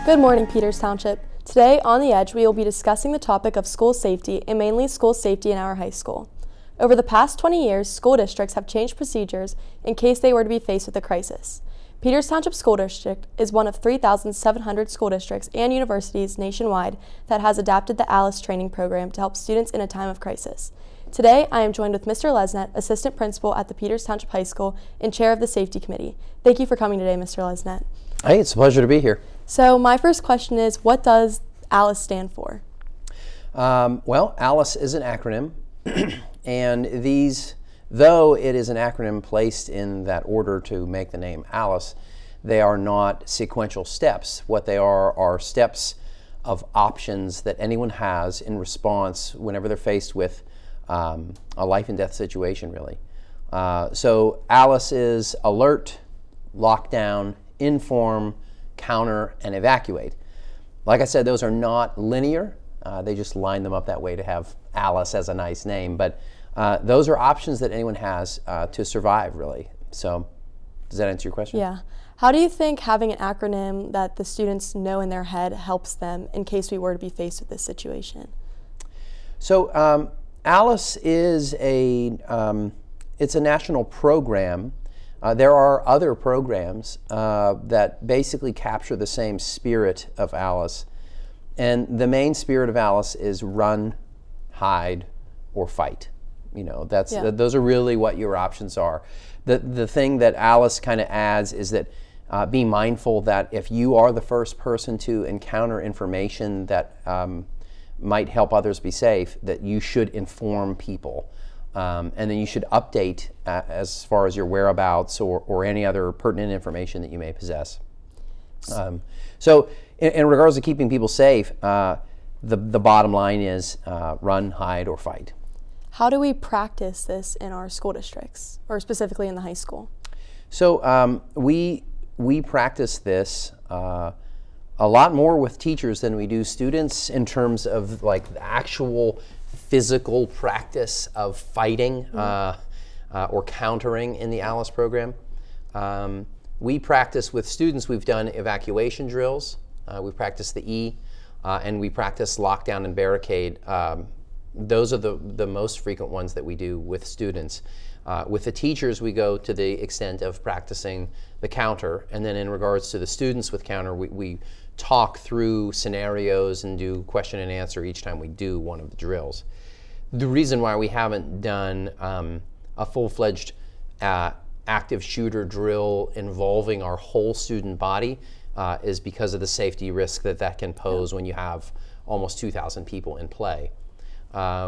Good morning, Peters Township. Today, on The Edge, we will be discussing the topic of school safety, and mainly school safety in our high school. Over the past 20 years, school districts have changed procedures in case they were to be faced with a crisis. Peters Township School District is one of 3,700 school districts and universities nationwide that has adapted the isALICE training program to help students in a time of crisis. Today, I am joined with Mr. Lesnett, Assistant Principal at the Peters Township High School and Chair of the Safety Committee. Thank you for coming today, Mr. Lesnett. Hey, it's a pleasure to be here. So my first question is, what does isALICE stand for? Well, isALICE is an acronym, and though it is an acronym placed in that order to make the name isALICE, they are not sequential steps. What they are steps of options that anyone has in response whenever they're faced with a life and death situation, really. So isALICE is alert, lockdown, inform, counter, and evacuate. Like I said, those are not linear. They just line them up that way to have isALICE as a nice name. But those are options that anyone has to survive, really. So does that answer your question? Yeah. How do you think having an acronym that the students know in their head helps them in case we were to be faced with this situation? So isALICE is it's a national program. There are other programs that basically capture the same spirit of isALICE. And the main spirit of isALICE is run, hide, or fight. You know, those are really what your options are. The thing that isALICE kind of adds is that be mindful that if you are the first person to encounter information that might help others be safe, that you should inform people. And then you should update as far as your whereabouts or any other pertinent information that you may possess. So in regards to keeping people safe, the bottom line is run, hide, or fight. How do we practice this in our school districts, or specifically in the high school? So we practice this a lot more with teachers than we do students in terms of like the actual physical practice of fighting or countering in the isALICE program. We practice with students. We've done evacuation drills. We've practiced the E, and we practice lockdown and barricade. Those are the most frequent ones that we do with students. With the teachers, we go to the extent of practicing the counter, and then in regards to the students with counter, we talk through scenarios and do question and answer each time we do one of the drills. The reason why we haven't done a full-fledged active shooter drill involving our whole student body is because of the safety risk that can pose when you have almost 2,000 people in play.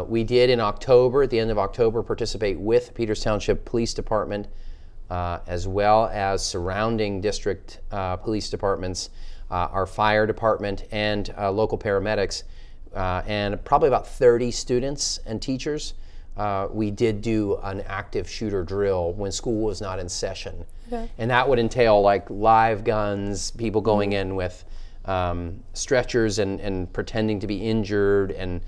We did in October, at the end of October, participate with Peters Township Police Department as well as surrounding district police departments, our fire department, and local paramedics, and probably about 30 students and teachers. We did do an active shooter drill when school was not in session. Okay. And that would entail like live guns, people going in with stretchers and pretending to be injured, and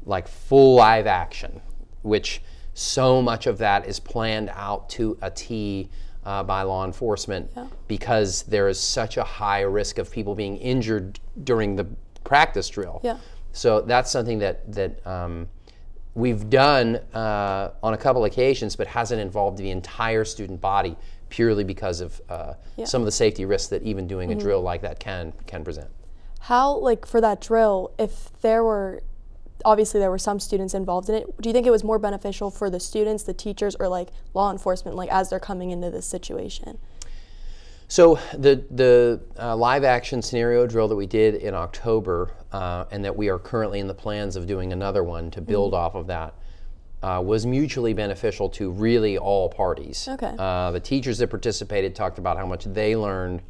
like full live action, which so much of that is planned out to a T by law enforcement because there is such a high risk of people being injured during the practice drill. Yeah. So that's something that we've done on a couple occasions, but hasn't involved the entire student body purely because of some of the safety risks that even doing a drill like that can present. How, like for that drill, if obviously there were some students involved in it, do you think it was more beneficial for the students, the teachers, or like law enforcement, like as they're coming into this situation? So the live action scenario drill that we did in October, and that we are currently in the plans of doing another one to build off of that, was mutually beneficial to really all parties. Okay. The teachers that participated talked about how much they learned.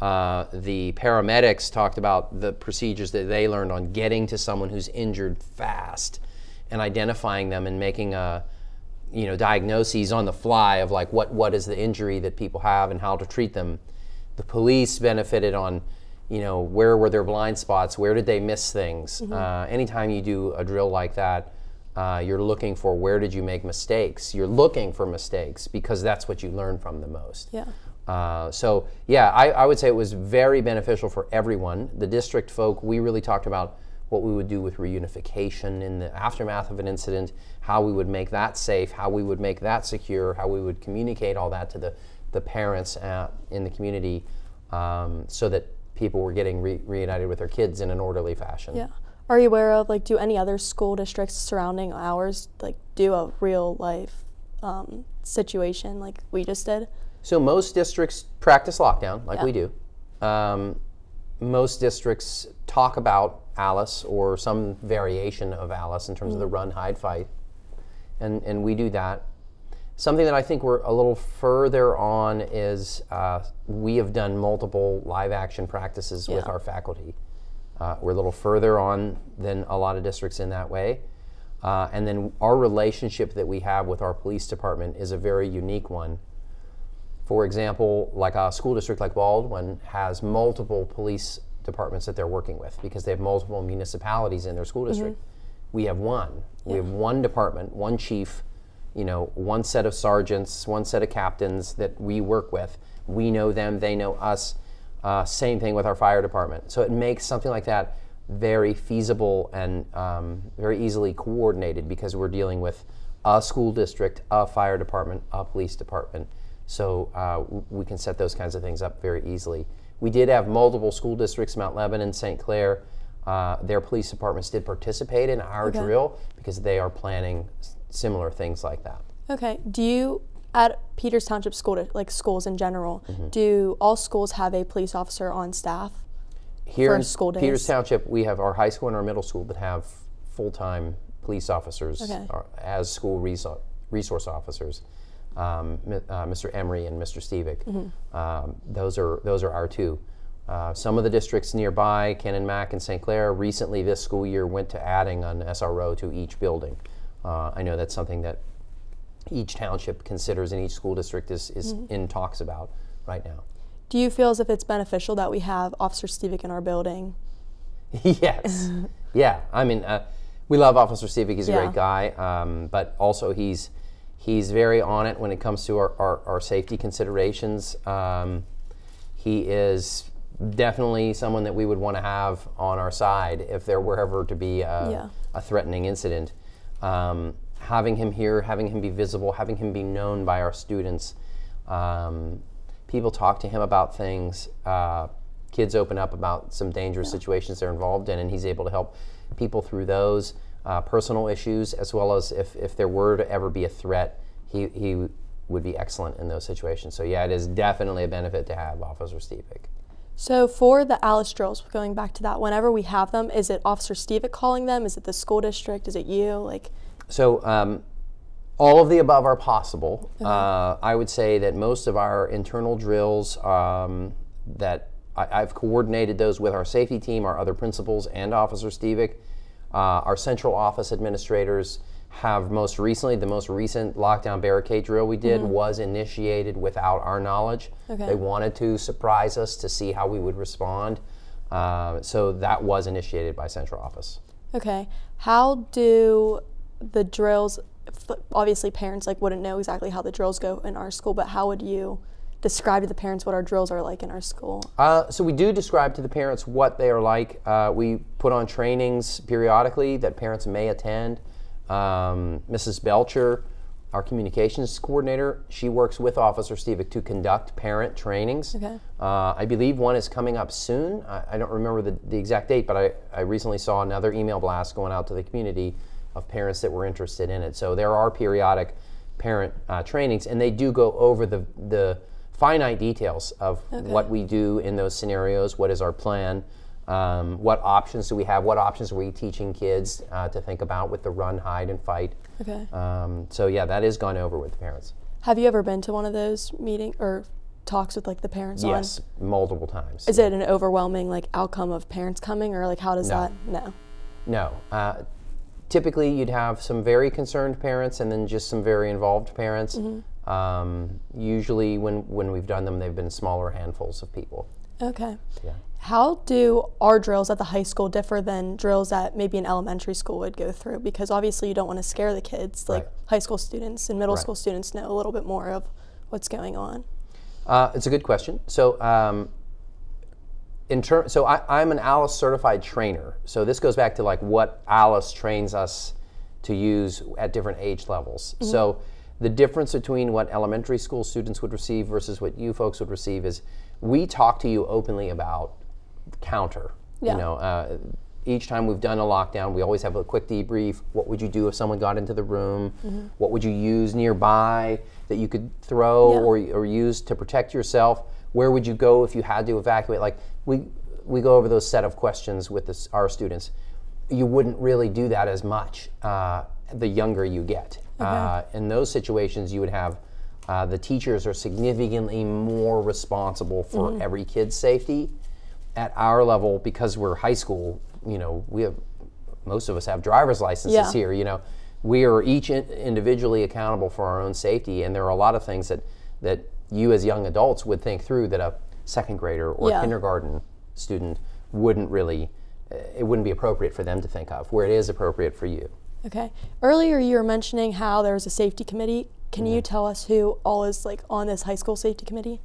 The paramedics talked about the procedures that they learned on getting to someone who's injured fast and identifying them and making diagnoses on the fly of like what is the injury that people have and how to treat them. The police benefited on, where were their blind spots, where did they miss things. Anytime you do a drill like that, you're looking for where did you make mistakes. You're looking for mistakes because that's what you learn from the most. Yeah. So yeah, I would say it was very beneficial for everyone. The district folk, we really talked about what we would do with reunification in the aftermath of an incident, how we would make that safe, how we would make that secure, how we would communicate all that to the parents in the community, so that people were getting reunited with their kids in an orderly fashion. Yeah. Are you aware of, like, do any other school districts surrounding ours, like, do a real life situation like we just did? So most districts practice lockdown like we do. Most districts talk about ALICE or some variation of ALICE in terms of the run, hide, fight, and we do that. Something that I think we're a little further on is we have done multiple live action practices with our faculty. We're a little further on than a lot of districts in that way. And then our relationship that we have with our police department is a very unique one. For example, like a school district like Baldwin has multiple police departments that they're working with because they have multiple municipalities in their school district. We have one. We have one department, one chief, you know, one set of sergeants, one set of captains that we work with. We know them, they know us. Same thing with our fire department. So it makes something like that very feasible and very easily coordinated because we're dealing with a school district, a fire department, a police department. So we can set those kinds of things up very easily. We did have multiple school districts, Mount Lebanon, St. Clair. Their police departments did participate in our drill because they are planning similar things like that. Okay. Do you, at Peters Township school, like schools in general, do all schools have a police officer on staff? Here in school days? Peters Township, we have our high school and our middle school that have full-time police officers as school resource officers. Mr. Emery and Mr. Stevick. Those are our two. Some of the districts nearby, Cannon Mac and St. Clair, recently this school year went to adding an SRO to each building. I know that's something that each township considers and each school district is in talks about right now. Do you feel as if it's beneficial that we have Officer Stevick in our building? Yes. Yeah. I mean, we love Officer Stevick. He's a great guy, but also he's very on it when it comes to our safety considerations. He is definitely someone that we would want to have on our side if there were ever to be a threatening incident. Having him here, having him be visible, having him be known by our students. People talk to him about things. Kids open up about some dangerous situations they're involved in, and he's able to help people through those. Personal issues, as well as if there were to ever be a threat, he would be excellent in those situations. So yeah, it is definitely a benefit to have Officer Stevick. So for the ALICE drills, going back to that, whenever we have them, is it Officer Stevick calling them? Is it the school district? Is it you? So all of the above are possible. I would say that most of our internal drills that I've coordinated those with our safety team, our other principals, and Officer Stevick. Our central office administrators have the most recent lockdown barricade drill we did was initiated without our knowledge. They wanted to surprise us to see how we would respond. So that was initiated by central office. Okay. How do the drills, obviously parents wouldn't know exactly how the drills go in our school, but how would you describe to the parents what our drills are like in our school? So we do describe to the parents what they are like. We put on trainings periodically that parents may attend. Mrs. Belcher, our communications coordinator, she works with Officer Stevick to conduct parent trainings. I believe one is coming up soon. I don't remember the exact date, but I recently saw another email blast going out to the community of parents that were interested in it. So there are periodic parent trainings, and they do go over the finite details of what we do in those scenarios, what is our plan, what options do we have, what options are we teaching kids to think about with the run, hide, and fight. So yeah, that is gone over with the parents. Have you ever been to one of those meetings or talks with the parents? Yes, multiple times. Is it an overwhelming outcome of parents coming, or how does that? No. Typically you'd have some very concerned parents and then just some very involved parents. Usually when we've done them, they've been smaller handfuls of people. Okay. Yeah. How do our drills at the high school differ than drills that maybe an elementary school would go through? Because obviously you don't want to scare the kids. High school students and middle school students know a little bit more of what's going on. It's a good question. So, I'm an ALICE certified trainer. So this goes back to like what ALICE trains us to use at different age levels. Mm-hmm. So the difference between what elementary school students would receive versus what you folks would receive is we talk to you openly about counter. Yeah. You know, each time we've done a lockdown, we always have a quick debrief. What would you do if someone got into the room? Mm-hmm. What would you use nearby that you could throw or use to protect yourself? Where would you go if you had to evacuate? Like we go over those set of questions with our students. You wouldn't really do that as much the younger you get. Okay. In those situations, you would have the teachers are significantly more responsible for every kid's safety. At our level, because we're high school, you know, most of us have driver's licenses here. You know, we are each individually accountable for our own safety, and there are a lot of things that you as young adults would think through that a second grader or kindergarten student wouldn't really. It wouldn't be appropriate for them to think of, where it is appropriate for you. Okay. Earlier you were mentioning how there was a safety committee. Can you tell us who all is like on this high school safety committee?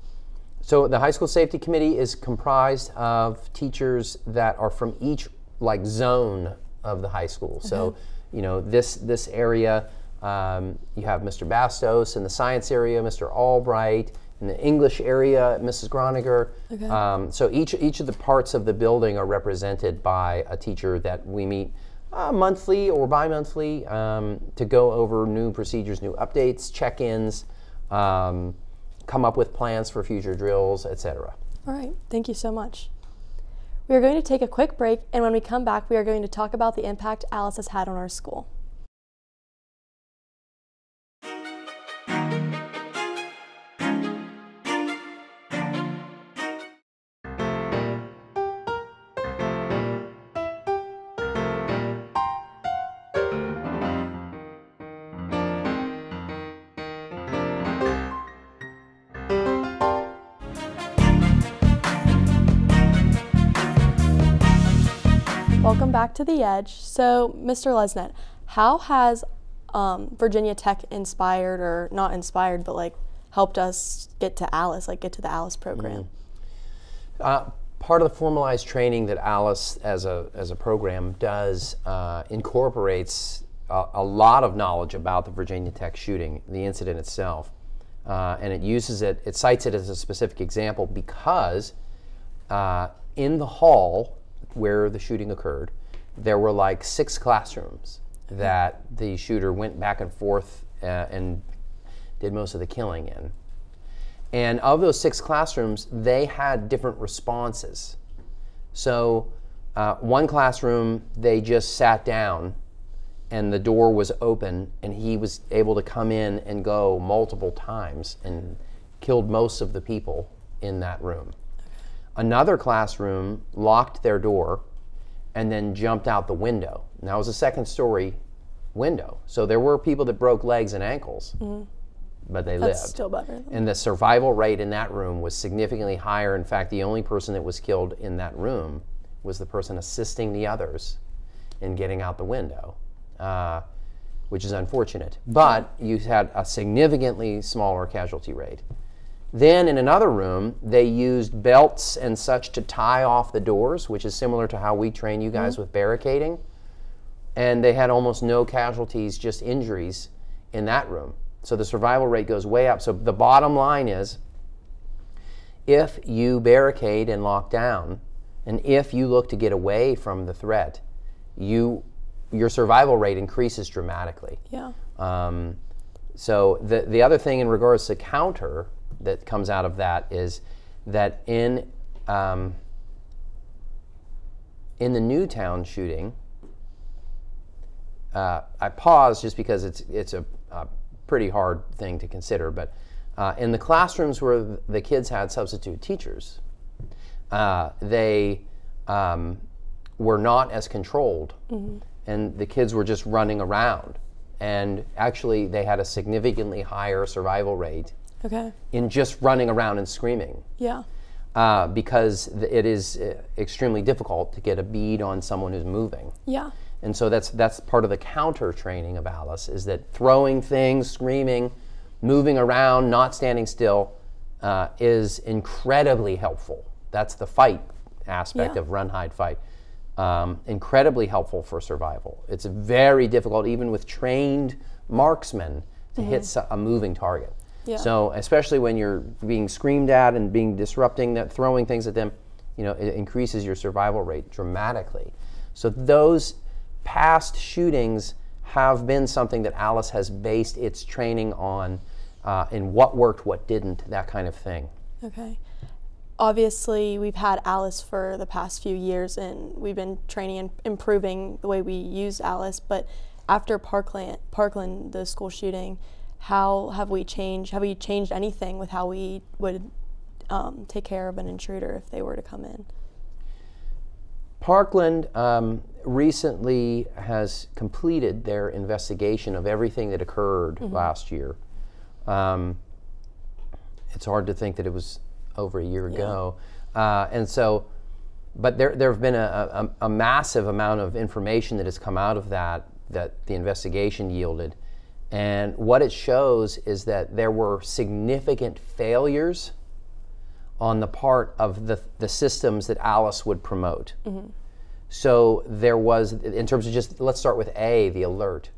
So the high school safety committee is comprised of teachers that are from each like zone of the high school. Okay. So, you know, this area, you have Mr. Bastos in the science area, Mr. Albright in the English area, Mrs. Groniger. Okay. So each of the parts of the building are represented by a teacher that we meet monthly or bi-monthly to go over new procedures, new updates, check-ins, come up with plans for future drills, etc. All right, thank you so much. We are going to take a quick break, and when we come back, we are going to talk about the impact ALICE has had on our school. Welcome back to The Edge. So, Mr. Lesnett, how has Virginia Tech inspired, or not inspired, but like helped us get to ALICE, like get to the ALICE program? Part of the formalized training that ALICE as a program does incorporates a lot of knowledge about the Virginia Tech shooting, the incident itself, and it cites it as a specific example because in the hall where the shooting occurred, there were like 6 classrooms that the shooter went back and forth and did most of the killing in. And of those 6 classrooms, they had different responses. So one classroom, they just sat down and the door was open and he was able to come in and go multiple times and killed most of the people in that room. Another classroom locked their door and then jumped out the window. And that was a second-story window. So there were people that broke legs and ankles, but they lived. That's still better. And the survival rate in that room was significantly higher. In fact, the only person that was killed in that room was the person assisting the others in getting out the window, which is unfortunate. But you had a significantly smaller casualty rate. Then in another room, they used belts and such to tie off the doors, which is similar to how we train you guys with barricading. And they had almost no casualties, just injuries in that room. So the survival rate goes way up. So the bottom line is, if you barricade and lock down, and if you look to get away from the threat, your survival rate increases dramatically. Yeah. So the other thing in regards to counter that comes out of that is that in the Newtown shooting, I pause just because it's a pretty hard thing to consider, but in the classrooms where the kids had substitute teachers, they were not as controlled, and the kids were just running around, and actually they had a significantly higher survival rate in just running around and screaming. Yeah. Because it is extremely difficult to get a bead on someone who's moving. Yeah. And so that's part of the counter training of ALICE, is that throwing things, screaming, moving around, not standing still is incredibly helpful. That's the fight aspect of run, hide, fight. Incredibly helpful for survival. It's very difficult, even with trained marksmen, to hit a moving target. Yeah. So especially when you're being screamed at and being disrupting, that throwing things at them, you know, it increases your survival rate dramatically. So those past shootings have been something that ALICE has based its training on, in what worked, what didn't, that kind of thing. Okay. Obviously, we've had ALICE for the past few years, and we've been training and improving the way we use ALICE. But after Parkland, the school shooting, how have we changed? Have we changed anything with how we would take care of an intruder if they were to come in? Parkland recently has completed their investigation of everything that occurred last year. It's hard to think that it was over a year ago. And so, but there have been a massive amount of information that has come out of that the investigation yielded. And what it shows is that there were significant failures on the part of the systems that ALICE would promote. So there was, in terms of just, let's start with the alert.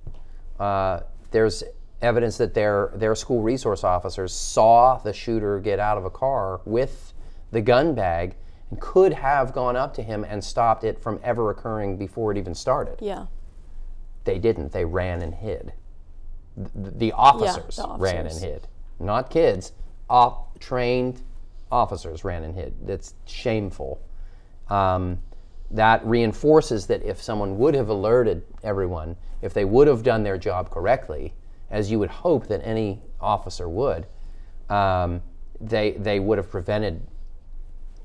There's evidence that their school resource officers saw the shooter get out of a car with the gun bag and could have gone up to him and stopped it from ever occurring before it even started. Yeah. They didn't. They ran and hid. The officers ran and hid. Not kids. Trained officers ran and hid. That's shameful. That reinforces that if someone would have alerted everyone, if they would have done their job correctly, as you would hope that any officer would, they would have prevented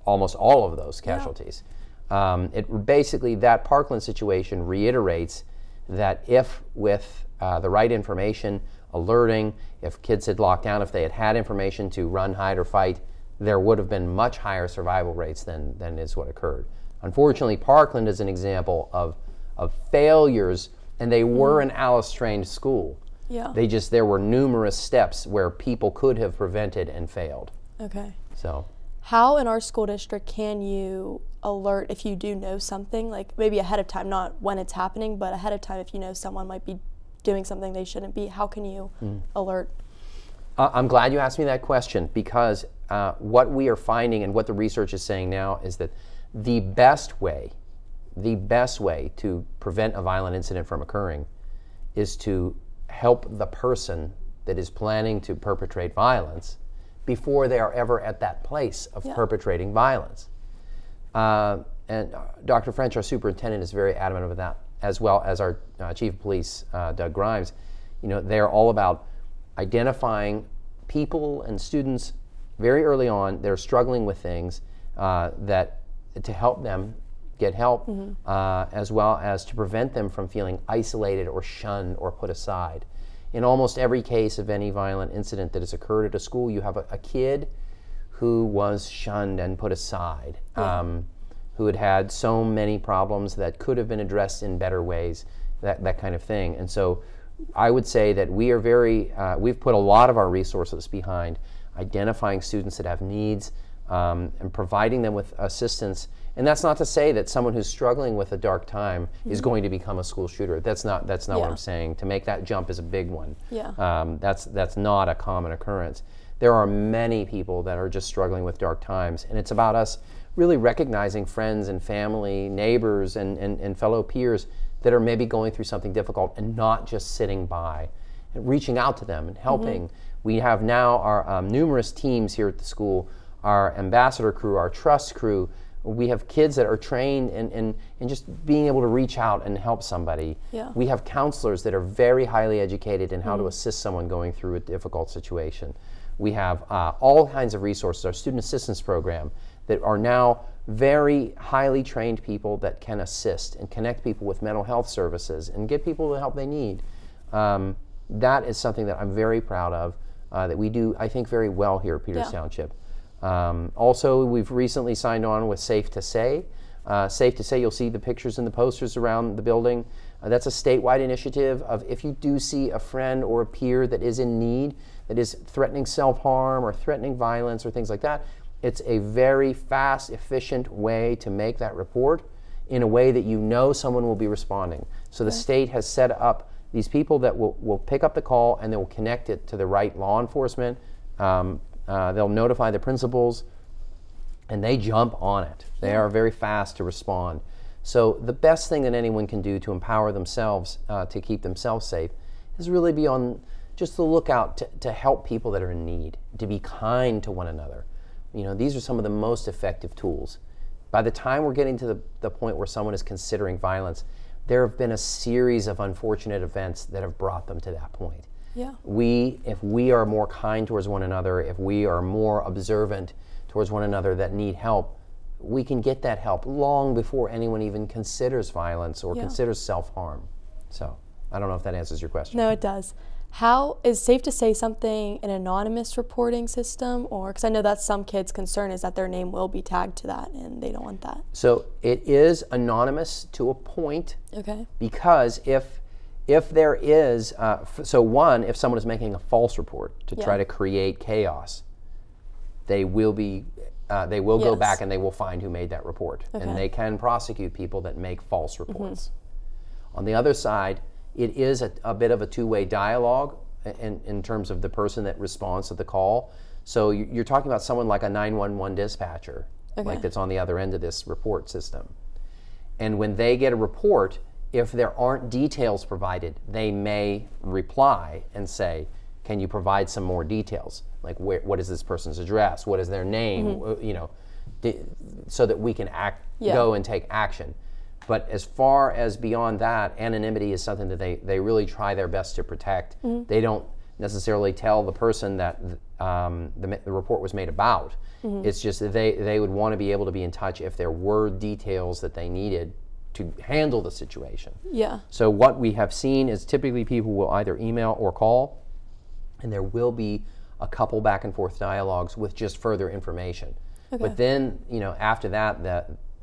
almost all of those casualties. It basically, that Parkland situation reiterates that if with the right information, alerting, if kids had locked down, if they had had information to run, hide, or fight, there would have been much higher survival rates than is what occurred. Unfortunately, Parkland is an example of failures, and they were an ALICE-trained school. Yeah. There were numerous steps where people could have prevented and failed. Okay. So, how in our school district can you alert if you do know something, like maybe ahead of time, not when it's happening, but ahead of time if you know someone might be doing something they shouldn't be? How can you alert? I'm glad you asked me that question, because what we are finding and what the research is saying now is that the best way to prevent a violent incident from occurring is to help the person that is planning to perpetrate violence before they are ever at that place of perpetrating violence. And Dr. French, our superintendent, is very adamant about that, as well as our chief of police, Doug Grimes. You know, they're all about identifying people and students very early on that are struggling with things to help them get help, as well as to prevent them from feeling isolated or shunned or put aside. In almost every case of any violent incident that has occurred at a school, you have a kid who was shunned and put aside, who had had so many problems that could have been addressed in better ways, that kind of thing. And so I would say that we are we've put a lot of our resources behind identifying students that have needs, and providing them with assistance. And that's not to say that someone who's struggling with a dark time is going to become a school shooter. That's not what I'm saying. To make that jump is a big one. That's not a common occurrence. There are many people that are just struggling with dark times, and it's about us really recognizing friends and family, neighbors, and fellow peers that are maybe going through something difficult, and not just sitting by, and reaching out to them and helping. We have now our numerous teams here at the school, our ambassador crew, our trust crew. We have kids that are trained in just being able to reach out and help somebody. We have counselors that are very highly educated in how to assist someone going through a difficult situation. We have all kinds of resources, our student assistance program, that are now very highly trained people that can assist and connect people with mental health services and get people the help they need. That is something that I'm very proud of, that we do, I think, very well here at Peters Township. Also, we've recently signed on with Safe to Say. Safe to Say, you'll see the pictures and the posters around the building. That's a statewide initiative of if you do see a friend or a peer that is in need, that is threatening self-harm or threatening violence or things like that, it's a very fast, efficient way to make that report in a way that you know someone will be responding. So the state has set up these people that will pick up the call and they will connect it to the right law enforcement. They'll notify the principals and they jump on it. They are very fast to respond. So the best thing that anyone can do to empower themselves, to keep themselves safe, is really be on just the lookout to help people that are in need, to be kind to one another. You know, these are some of the most effective tools. By the time we're getting to the point where someone is considering violence, there have been a series of unfortunate events that have brought them to that point. Yeah. If we are more kind towards one another, if we are more observant towards one another that need help, we can get that help long before anyone even considers violence or considers self-harm. So I don't know if that answers your question. No, it does. How is safe to say something an anonymous reporting system, or because I know that's some kids' concern is that their name will be tagged to that and they don't want that. So it is anonymous to a point. Okay. Because if there is, so one, if someone is making a false report to try to create chaos, they will go back and they will find who made that report. Okay. And they can prosecute people that make false reports. On the other side, it is a bit of a two-way dialogue in terms of the person that responds to the call. So you're talking about someone like a 911 dispatcher, like that's on the other end of this report system. And when they get a report, if there aren't details provided, they may reply and say, can you provide some more details? Like what is this person's address? What is their name? You know, so that we can go and take action. But as far as beyond that, anonymity is something that they really try their best to protect. They don't necessarily tell the person that the report was made about. It's just that they would want to be able to be in touch if there were details that they needed to handle the situation. Yeah. So what we have seen is typically people will either email or call, and there will be a couple back and forth dialogues with just further information. But then, you know, after that,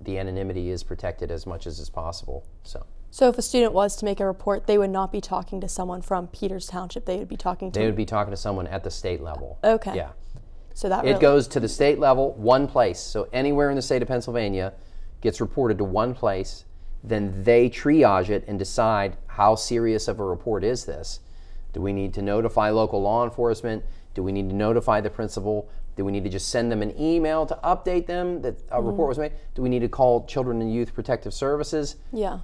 the anonymity is protected as much as is possible. So if a student was to make a report, they would not be talking to someone from Peters Township. They would be talking to... They would be talking to someone at the state level. Okay. Yeah. So that it goes to the state level, one place. So anywhere in the state of Pennsylvania gets reported to one place. Then they triage it and decide how serious of a report is this. Do we need to notify local law enforcement? Do we need to notify the principal? Do we need to just send them an email to update them that a report was made? Do we need to call Children and Youth Protective Services? Yeah.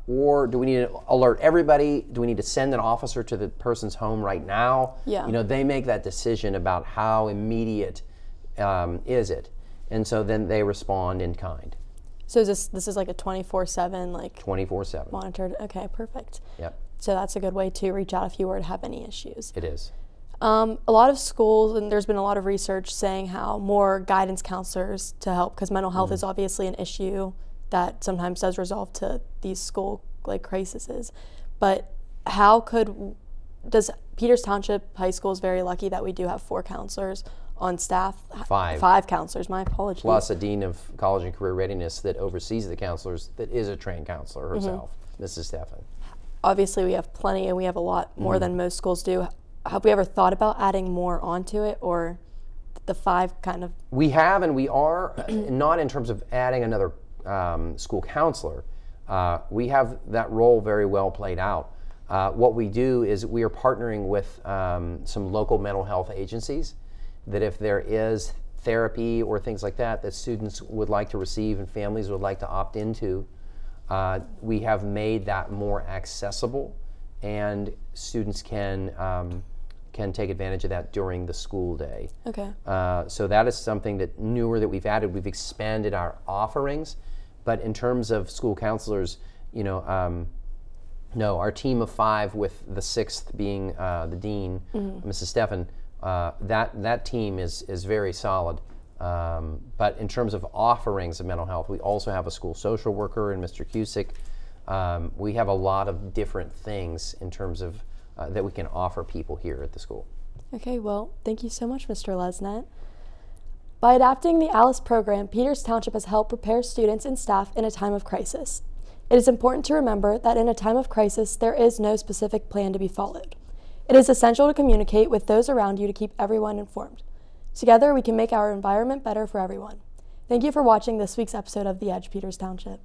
Or do we need to alert everybody? Do we need to send an officer to the person's home right now? Yeah. You know, they make that decision about how immediate is it. And so then they respond in kind. So this is like a 24/7, like 24/7 monitored. Okay, perfect. Yep. So that's a good way to reach out if you were to have any issues. It is. A lot of schools, and there's been a lot of research saying how more guidance counselors to help, because mental health is obviously an issue that sometimes does resolve to these school like crises. But does Peters Township High School is very lucky that we do have 4 counselors on staff. 5 counselors, my apologies. Plus a dean of college and career readiness that oversees the counselors that is a trained counselor herself, Mrs. Steffen. Obviously we have plenty and we have a lot more than most schools do. Have we ever thought about adding more onto it, or the 5 kind of? We have, and we are, not in terms of adding another school counselor. We have that role very well played out. What we do is we are partnering with some local mental health agencies that if there is therapy or things like that that students would like to receive and families would like to opt into, we have made that more accessible, and students can take advantage of that during the school day. Okay. So that is something that newer that we've added. We've expanded our offerings, but in terms of school counselors, you know, no, our team of 5 with the 6th being the dean, Mrs. Steffen, that team is very solid. But in terms of offerings of mental health, we also have a school social worker and Mr. Cusick. We have a lot of different things in terms of that we can offer people here at the school. Okay, well, thank you so much, Mr. Lesnett. By adapting the isALICE program, Peters Township has helped prepare students and staff in a time of crisis. It is important to remember that in a time of crisis, there is no specific plan to be followed. It is essential to communicate with those around you to keep everyone informed. Together, we can make our environment better for everyone. Thank you for watching this week's episode of The Edge, Peters Township.